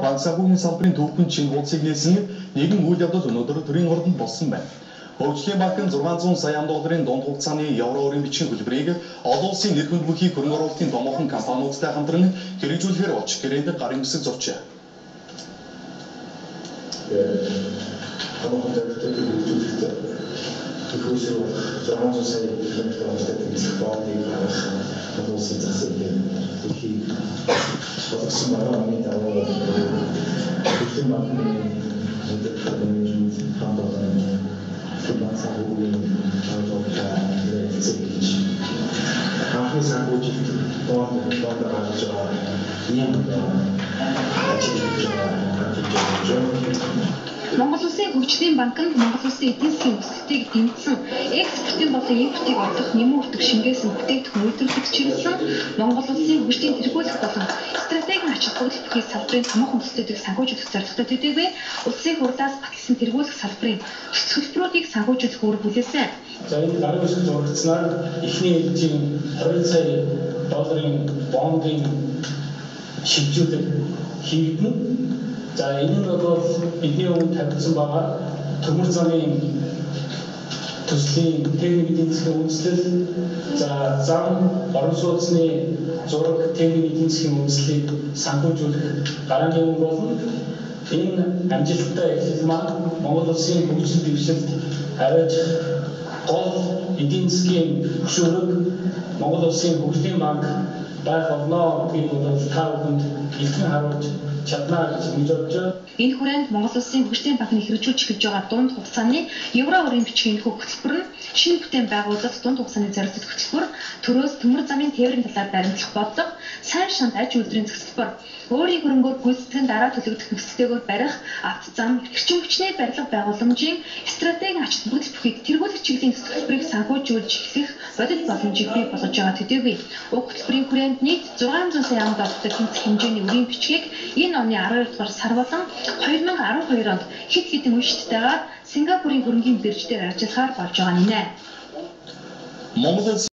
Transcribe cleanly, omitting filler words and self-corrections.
банк санхүүгийн салбарын төвхөн чин хуудсыг нээсэн нэгэн үйл явдал өнөөдөр төрийн ордонд болсон байна. Хөгжлийн банк нь 600 сая долларын дунд хугацааны евро өрийн бичгийн хөтөлбөрийг олон улсын нэр хүндмүхий хөрөнгө оруулалтын томоохон компаниудтай хамтран хэрэгжүүлэхээр болж гэрээнд гарын үсэг зурчээ. Томоохон төвтэй хэрэгжүүлэлт төхөөсөө 600 сая долларын бондыг гаргах олон улсын засаг дэлхийн болгосон байгаа юм даа. Хөгжлийн банкны анхны санхүүжилт бонд гаргаж байгаа юм Монгол Улсын хөгжлийн банкнд Монгол Улсын эдийн засгийн өсөлтийг дэмжсэн, экспортын болон импортыг олох нэмэн өртөг шингээсэн бүтээгдэхүүн үйлдвэрлэлд чиглэсэн Монгол Улсын хөгжлийн тэргуулах болон стратегийн ач холбогдол бүхий салбарын томоохон төслүүдийг санхүүжүүлэх зорилготой төдийгүй улсын хурлаас батлсан тэргуулах салбарын төсөл хөтөлбөрүүдийг санхүүжүүлэх үүрэг хүлээсэн. За энэ гарын үсэг зурагцсанаар эхний ээлжийн 20 сая долларын бондын шилжүүлэг хийгдэн. За энэ нь бол бидний өмнө тавьсан байгаа төмөр замын төслийн техник эдийн засгийн үндэслэл, за зам орон сууцны зураг техник эдийн засгийн үндэслэлийг санхүүжүүлэх гарааны өмнө болно. Энэ амжилттай эхлэл маань Монгол Улсын хөгжил дэвшилт авиж гол эдийн засгийн хөшөөрөг Монгол Улсын хөгжлийн банк байх болно гэдгийг бол та бүхэнд илтгэн харуулж чадна гэж хэлж байна. Энэ хүрээнд Монгол Улсын хөгжлийн банкны хэрэгжүүлж эхэлж байгаа дунд хугацааны евро өрийн бичгийн хөтөлбөр нь шинэ бүтээн байгуулалт дунд хугацааны зорилттой хөтөлбөр, төрөөс төмөр замын тээврийн талаар баримтлах бодлого, сайн шант аж үйлдвэрийн зохицолбор, өөрийн хөрөнгөөр гүйцэтгэн дараа төлөгдөх нөхцөлтэйгээр барих, авт зам, эрчим хүчний барилга байгууламжийн стратегийн ач холбогдол бүхийг тэргуулах чиглэлийн хөтөлбөрийг санхүүжүүлж эхлэх бодит боломжийг бий болгож байгаа төдийгүй уг хөтөлбөрийн хүрээнд нийт 600 сая доллартай тэнцэх хэмжээний өрийн бичгийг энэ оны 12 дугаар сар болон 2012 онд хэд хэдэн үнэтэйгээр Сингапурын хөрөнгийн бирж дээр ажиллахаар болж байгаа нэ. Монгол